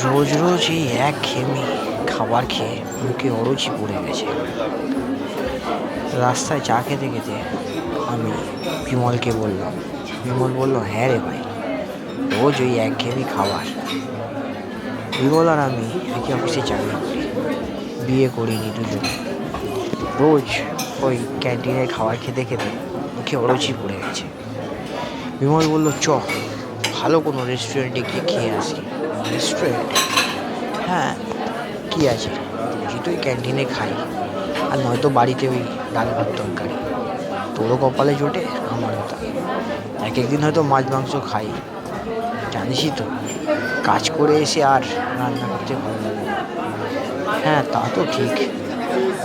রোজ রোজ এই একঘেয়েমি খাবার খেয়ে মুখে অরুচি পড়ে গেছে। রাস্তায় চা খেতে খেতে আমি বিমলকে বললাম। বিমল বলল, হ্যাঁ রে ভাই, রোজ ওই একঘেয়েমি খাবার। বিমল আর আমি একই অফিসে চাকরি করি, বিয়ে করিনি দুজনে। রোজ ওই ক্যান্টিনের খাবার খেতে খেতে মুখে অরুচি পড়ে গেছে। বিমল বলল, ভালো কোনো রেস্টুরেন্টে গিয়ে খেয়ে আসি। রেস্টুরেন্ট? হ্যাঁ, কি আছে, রোজই তো ওই ক্যান্টিনে খাই, আর নয়তো বাড়িতে ওই ডাল ভাত তরকারি। তোরও কপালে জোটে, আমারও তা। এক একদিন হয়তো মাছ মাংস খাই। জানিসই তো, কাজ করে এসে আর রান্না করতে ভালো লাগে না। হ্যাঁ, তা তো ঠিক,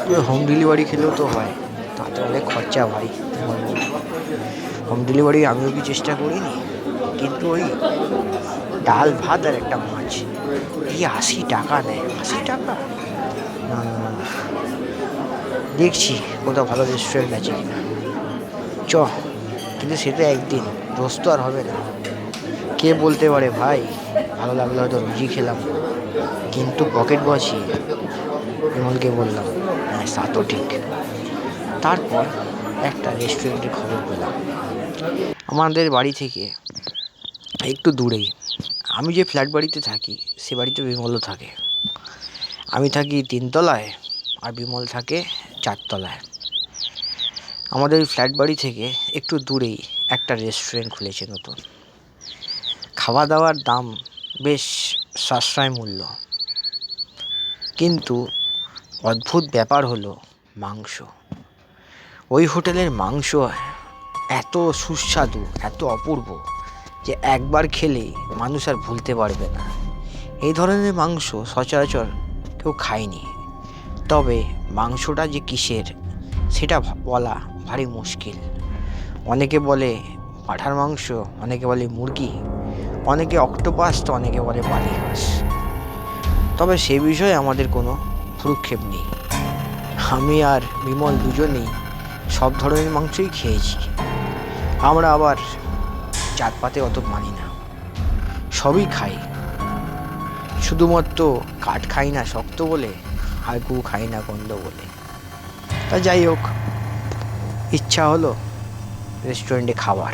তবে হোম ডেলিভারি খেলেও তো হয়, তাতে অনেক খরচা ভাই। হোম ডেলিভারি আমিও কি চেষ্টা করিনি, কিন্তু ওই ডাল ভাত আর একটা মাছ, এই 80 টাকা নেয়। 80 টাকা? না না না, দেখছি কোথাও ভালো রেস্টুরেন্ট আছে কিনা। চ, কিন্তু সেটা একদিন, রোজ তো আর হবে না। কে বলতে পারে ভাই, ভালো লাগলো হয়তো রোজই খেলাম, কিন্তু পকেট বাঁচিয়ে। বিমলকে বললাম, হ্যাঁ তা তো ঠিক। তারপর একটা রেস্টুরেন্টের খবর পেলাম আমাদের বাড়ি থেকে একটু দূরেই। আমি যে ফ্ল্যাট বাড়িতে থাকি, সে বাড়িতে বিমলও থাকে। আমি থাকি 3 তলায়, আর বিমল থাকে 4 তলায়। আমাদের ফ্ল্যাট বাড়ি থেকে একটু দূরেই একটা রেস্টুরেন্ট খুলেছে নতুন। খাওয়া দাওয়ার দাম বেশ সাশ্রয় মূল্য, কিন্তু অদ্ভুত ব্যাপার হলো মাংস। ওই হোটেলের মাংস এত সুস্বাদু, এত অপূর্ব, যে একবার খেলেই মানুষ আর ভুলতে পারবে না। এই ধরনের মাংস সচরাচর কেউ খায়নি। তবে মাংসটা যে কিসের সেটা বলা ভারী মুশকিল। অনেকে বলে পাঁঠার মাংস, অনেকে বলে মুরগি, অনেকে অক্টোপাস, তো অনেকে বলে বালি হাঁস। তবে সে বিষয়ে আমাদের কোনো ভ্রুক্ষেপ নেই। আমি আর বিমল দুজনেই সব ধরনের মাংসই খেয়েছি। আমরা আবার জাতপাতে অত মানি না, সবই খাই। শুধুমাত্র কাঠ খাই না শক্ত বলে, আর গু খাই না গন্ধ বলে। তা যাই হোক, ইচ্ছা হলো রেস্টুরেন্টে খাবার।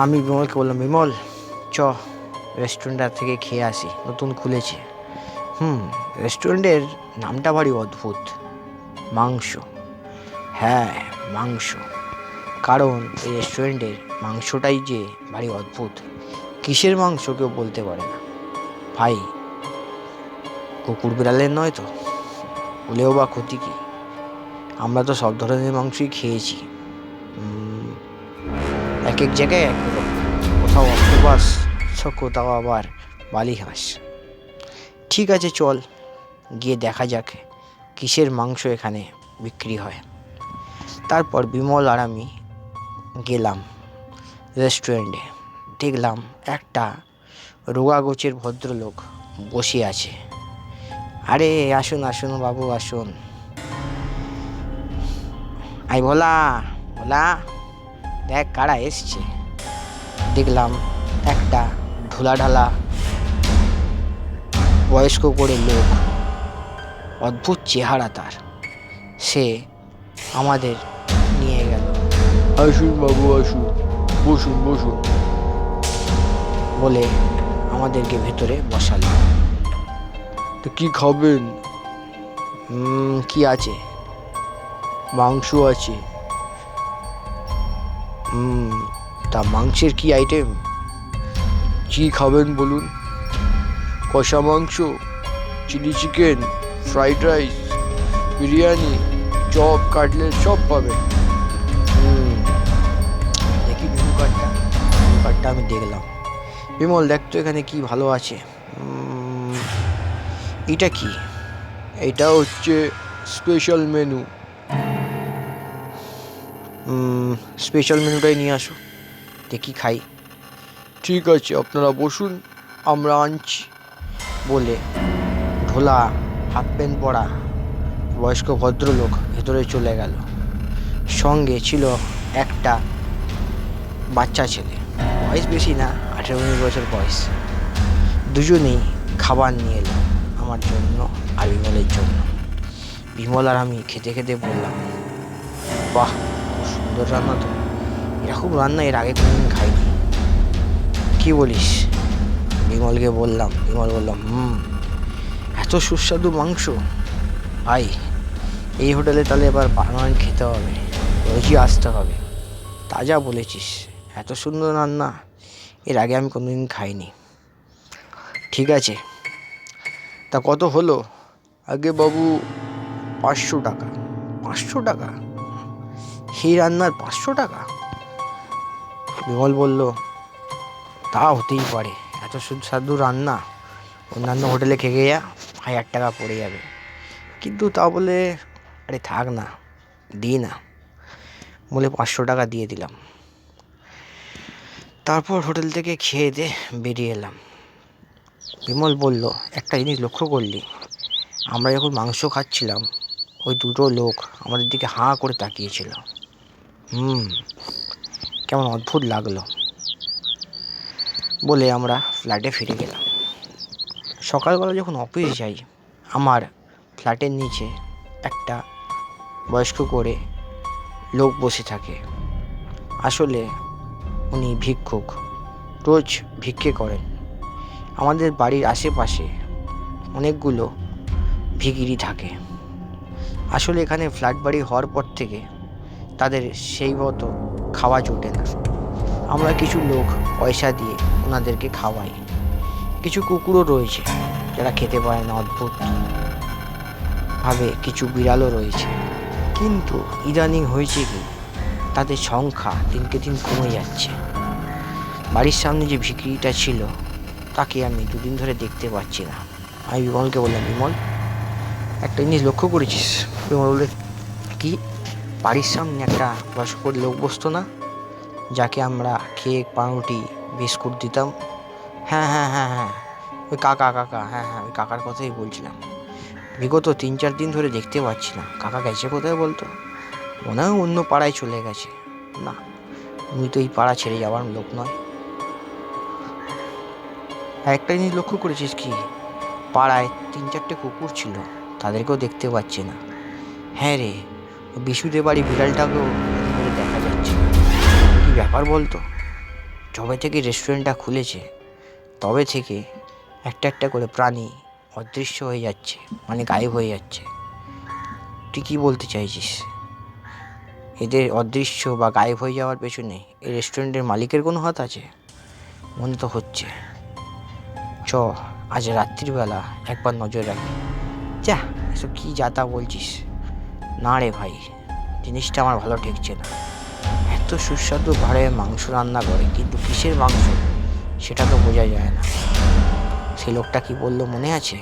আমি বিমলকে বললাম, বিমল চ, রেস্টুরেন্টটা থেকে খেয়ে আসি, নতুন খুলেছে। রেস্টুরেন্টের নামটা ভারী অদ্ভুত, মাংস। হ্যাঁ, মাংস, কারণ এই রেস্টুরেন্টের মাংসটাই যে ভারী অদ্ভুত। কিসের মাংস কেউ বলতে পারে না ভাই। কুকুর বিড়ালের নয় তো, বলেও বা ক্ষতি কি? আমরা তো সব ধরনের মাংসই খেয়েছি। এক এক জায়গায় এক রকম, কোথাও অক্টোপাস, কোথাও আবার বালি হাঁস। ঠিক আছে, চল গিয়ে দেখা যাক কিসের মাংস এখানে বিক্রি হয়। তারপর বিমল আর আমি গেলাম রেস্টুরেন্টে। দেখলাম একটা রোগা গোছের ভদ্রলোক বসে আছে। আরে আসুন আসুন বাবু, আসুন। আই ভোলা, ভোলা দেখ কারা এসছে। দেখলাম একটা ঢোলাঢালা বয়স্ক করে লোক, অদ্ভুত চেহারা তার। সে আমাদের নিয়ে গেল। আসুন বাবু আসুন, বসুন বসুন বলে আমাদেরকে ভেতরে বসালো। তো কি খাবেন? কি আছে? মাংস আছে। তা মাংসের কি আইটেম? কি খাবেন বলুন? কষা মাংস, chilli chicken, fried rice, biryani, chop, cutlet সব পাবেন। দেখি মেনু কার্ডটা আমি দেখলাম। বিমল, দেখতো এখানে কি ভালো আছে। এটা কি? এটা হচ্ছে স্পেশাল মেনু। স্পেশাল মেনুটাই নিয়ে আসো, দেখি খাই। ঠিক আছে, আপনারা বসুন, আমরা আনছি বলে ঢোলা হাফ প্যান্ট পরা বয়স্ক ভদ্রলোক ভেতরে চলে গেল। সঙ্গে ছিল একটা বাচ্চা ছেলে, বয়স বেশি না, 18-19 বছর বয়স। দুজনেই খাবার নিয়ে এলো আমার জন্য আর বিমলের জন্য। বিমল আর আমি খেতে খেতে বললাম, বাহ, খুব সুন্দর রান্না তো, এরকম রান্না এর আগে কোনোদিন খাইনি। কি বলিস? বিমলকে বললাম। বিমল বললাম, এত সুস্বাদু মাংস ভাই, এই হোটেলে তাহলে এবার পার্মানেন্ট খেতে হবে, রোজই আসতে হবে। তাজা বলেছিস, এত সুন্দর রান্না এর আগে আমি কোনোদিন খাইনি। ঠিক আছে, তা কত হলো? আগে বাবু 500 টাকা। 500 টাকা? এই রান্নার 500 টাকা? বিমল বলল, তা হতেই পারে, এত সুস্বাদু রান্না অন্যান্য হোটেলে খেয়ে যা 1000 টাকা পড়ে যাবে, কিন্তু তা বলে আরে থাক না, দিই না বলে 500 টাকা দিয়ে দিলাম। তারপর হোটেল থেকে খেয়ে দিয়ে বেরিয়ে এলাম। বিমল বলল, একটা জিনিস লক্ষ্য করলি? আমরা যখন মাংস খাচ্ছিলাম ওই দুটো লোক আমাদের দিকে হাঁ করে তাকিয়েছিল। কেমন অদ্ভুত লাগলো বলে আমরা ফ্ল্যাটে ফিরে গেলাম। সকালবেলা যখন অফিস যাই, আমার ফ্ল্যাটের নিচে একটা বয়স্ক করে লোক বসে থাকে। আসলে উনি ভিক্ষুক, রোজ ভিক্ষে করেন। আমাদের বাড়ির আশেপাশে অনেকগুলো ভিখিরি থাকে। আসলে এখানে ফ্ল্যাট বাড়ি হওয়ার পর থেকে তাদের সেই মতো খাওয়া জোটে না। আমরা কিছু লোক পয়সা দিয়ে ওনাদেরকে খাওয়াই। কিছু কুকুরও রয়েছে যারা খেতে পারে না, অদ্ভুত ভাবে কিছু বিড়ালও রয়েছে। কিন্তু ইদানিং হয়েছে কি, তাদের সংখ্যা দিনকে দিন কমে যাচ্ছে। বাড়ির সামনে যে ভিখিরিটা ছিল তাকে আমি 2 দিন ধরে দেখতে পাচ্ছি না। আমি বিমলকে বললাম, বিমল, একটা জিনিস লক্ষ্য করেছিস? বিমল বললে, কি? বাড়ির সামনে একটা বয়স্ক লোক বসতো না, যাকে আমরা কেক, পাউরুটি, বিস্কুট দিতাম? হ্যাঁ হ্যাঁ হ্যাঁ হ্যাঁ, ওই কাকা। হ্যাঁ হ্যাঁ, ওই কাকার কথাই বলছিলাম। বিগত 3-4 দিন ধরে দেখতে পাচ্ছি না। কাকা গেছে কোথায় বলতো? মনে হয় অন্য পাড়ায় চলে গেছে। না, উনি তো এই পাড়া ছেড়ে যাওয়ার লোক নয়। একটা জিনিস লক্ষ্য করেছিস কি? পাড়ায় 3-4টে কুকুর ছিল, তাদেরকেও দেখতে পাচ্ছি না। হ্যাঁ রে, বিশুদের বাড়ি বিড়ালটাকেও দেখা যাচ্ছে। কি ব্যাপার বলতো? যবে থেকে রেস্টুরেন্টটা খুলেছে তবে থেকে একটা একটা করে প্রাণী অদৃশ্য হয়ে যাচ্ছে, মানে গায়েব হয়ে যাচ্ছে। তুই কি বলতে চাইছিস? এদের অদৃশ্য বা গায়েব হয়ে যাওয়ার পেছনে এই রেস্টুরেন্টের মালিকের কোনো হাত আছে? মনে তো হচ্ছে। চ, আজ রাত্রিবেলা একবার নজর রাখি। যা, এসব কি যাতা বলছিস? না রে ভাই, জিনিসটা আমার ভালো ঠেকছে না। এত সুস্বাদু ভাবে মাংস রান্না করে, কিন্তু কিসের মাংস সেটা তো বোঝা যায় না। সেই লোকটা কি বললো মনে আছে?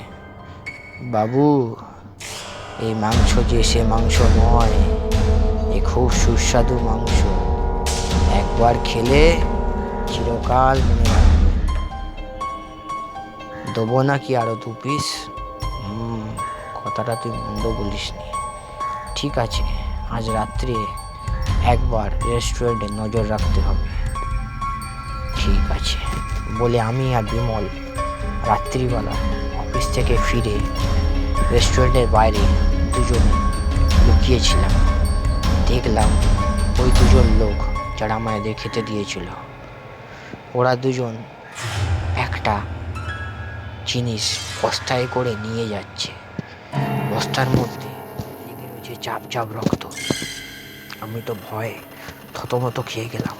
বাবু, এই মাংস যে সে মাংস নয়, এ খুব সুস্বাদু মাংস, একবার খেলে চিরকাল মনে রাখবে। দেবো নাকি আরো 2 পিস? কথাটা তুই মন্দ বলিসনি। ঠিক আছে, আজ রাত্রে একবার রেস্টুরেন্টে নজর রাখতে হবে। ঠিক আছে বলে আমি আর বিমল রাত্রিবেলা অফিস থেকে ফিরে রেস্টুরেন্টের বাইরে দুজনে লুকিয়েছিলাম। দেখলাম ওই 2জন লোক যারা আমাদের খেতে দিয়েছিল, ওরা 2জন একটা জিনিস বস্তায় করে নিয়ে যাচ্ছে। বস্তার মধ্যে লেগে রয়েছে চাপ চাপ রক্ত। আমি তো ভয়ে থতমত খেয়ে গেলাম।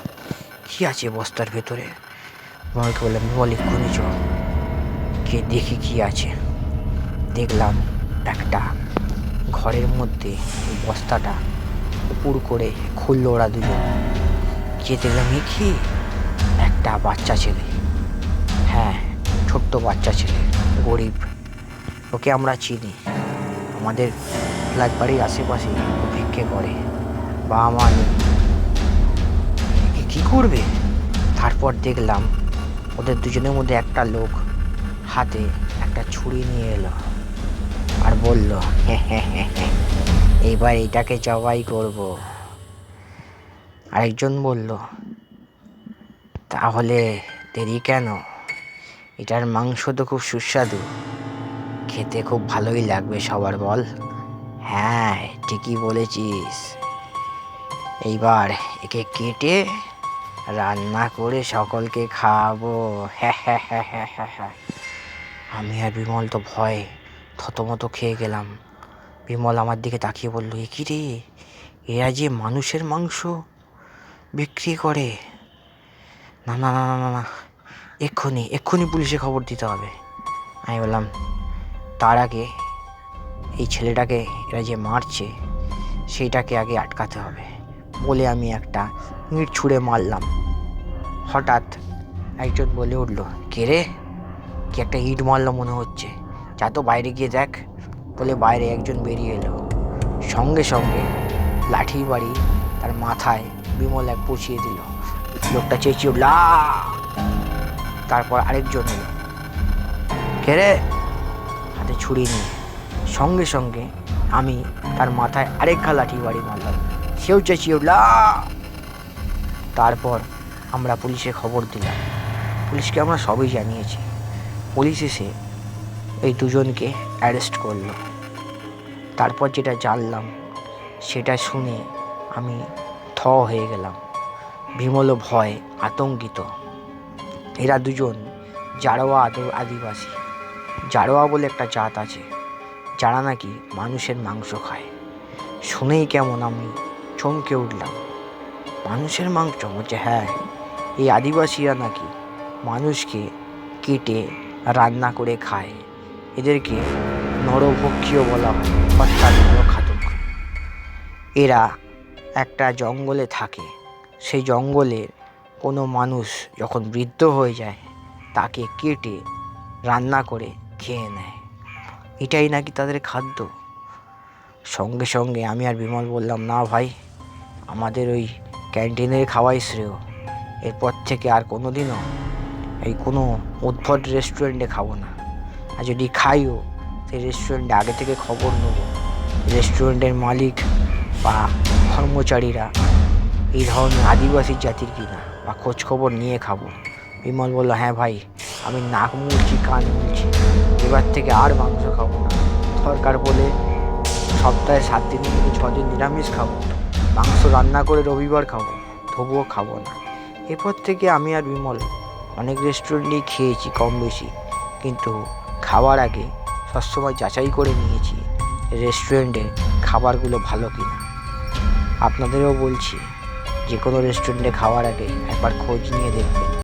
কি আছে বস্তার ভেতরে? বিমলকে বললাম, বিমল, এক্ষুনি চ, কে দেখি কি আছে। দেখলাম একটা ঘরের মধ্যে ওই বস্তাটা উপুড় করে খুললো ওরা 2জন। গিয়ে দেখলাম কি, একটা বাচ্চা ছেলে। হ্যাঁ, ছোট্ট বাচ্চা ছেলে, গরিব। ওকে আমরা চিনি, আমাদের ফ্ল্যাট বাড়ির আশেপাশে ভিক্ষে করে, বাবা মা নেই, কি করবে? তারপর দেখলাম ওদের 2জনের মধ্যে একটা লোক হাতে একটা ছুরি নিয়ে এলো আর বলল, এইবার এটাকে জবাই করব। আরেকজন বলল, তাহলে দেরি কেন, এটার মাংস তো খুব সুস্বাদু, খেতে খুব ভালোই লাগবে সবার, বল? হ্যাঁ, ঠিকই বলেছিস। এইবার একে কেটে রান্না করে সকলকে খাওয়াবো। হ্যাঁ হ্যাঁ হ্যাঁ হ্যাঁ হ্যাঁ হ্যাঁ। আমি আর বিমল তো ভয়ে থতমত খেয়ে গেলাম। বিমল আমার দিকে তাকিয়ে বলল, এ কি রে, এরা যে মানুষের মাংস বিক্রি করে! না না না না না না, এক্ষুনি এক্ষুনি পুলিশে খবর দিতে হবে। আমি বললাম, তার আগে এই ছেলেটাকে এরা যে মারছে সেইটাকে আগে আটকাতে হবে। বলে আমি একটা ইঁট ছুঁড়ে মারলাম। হঠাৎ একজন বলে উঠল, কে রে, কি একটা ইট মারলো মনে হচ্ছে, যা তো বাইরে গিয়ে দেখ। বলে বাইরে একজন বেরিয়ে এলো। সঙ্গে সঙ্গে লাঠি বাড়ি তার মাথায় বিমল এক পুছিয়ে দিল। লোকটা চেঁচিয়ে উঠল, আ! তারপর আরেকজন এলো, কে রে, হাতে ছুরি নিয়ে। সঙ্গে সঙ্গে আমি তার মাথায় আরেক ঘা লাঠি বাড়ি মারলাম। সেও চেঁচিয়ে উঠল, আ! তারপর আমরা পুলিশে খবর দিলাম। পুলিশকে আমরা সবই জানিয়েছি। পুলিশ এসে এই দুজনকে অ্যারেস্ট করলো। তারপর যেটা জানলাম সেটা শুনে আমি থ হয়ে গেলাম। বিমলও ভয় আতঙ্কিত। এরা দুজন জারোয়া আদিবাসী। জারোয়া বলে একটা জাত আছে, যারা নাকি মানুষের মাংস খায়। শুনেই কেমন আমি চমকে উঠলাম। মানুষের মাংস? বলছে হ্যাঁ, এই আদিবাসীরা নাকি মানুষকে কেটে রান্না করে খায়। এদেরকে নরভক্ষীয় বলা হয়, অর্থাৎ নরখাদক। এরা একটা জঙ্গলে থাকে। সেই জঙ্গলের কোনো মানুষ যখন বৃদ্ধ হয়ে যায় তাকে কেটে রান্না করে খেয়ে নেয়। এটাই নাকি তাদের খাদ্য। সঙ্গে সঙ্গে আমি আর বিমল বললাম, না ভাই, আমাদের ওই ক্যান্টিনের খাওয়াই শ্রেয়। এরপর থেকে আর কোনো দিনও এই কোনো উদ্ভট রেস্টুরেন্টে খাবো না। আর যদি খাইও, সেই রেস্টুরেন্টে আগে থেকে খবর নেব রেস্টুরেন্টের মালিক বা কর্মচারীরা এই ধরনের আদিবাসী জাতির কিনা, বা খোঁজ খবর নিয়ে খাবো। বিমল বলল, হ্যাঁ ভাই, আমি নাক মুলছি, কান মুলছি, এবার থেকে আর মাংস খাবো না। দরকার বলে সপ্তাহে 7 দিন থেকে 6 দিন নিরামিষ খাবো, মাংস রান্না করে রবিবার খাবো, তবুও খাবো না। এরপর থেকে আমি আর বিমল অনেক রেস্টুরেন্টেই খেয়েছি কম বেশি, কিন্তু খাওয়ার আগে সবসময় যাচাই করে নিয়েছি রেস্টুরেন্টে খাবারগুলো ভালো কিনা। আপনাদেরও বলছি, যে কোনো রেস্টুরেন্টে খাওয়ার আগে একবার খোঁজ নিয়ে দেখবেন।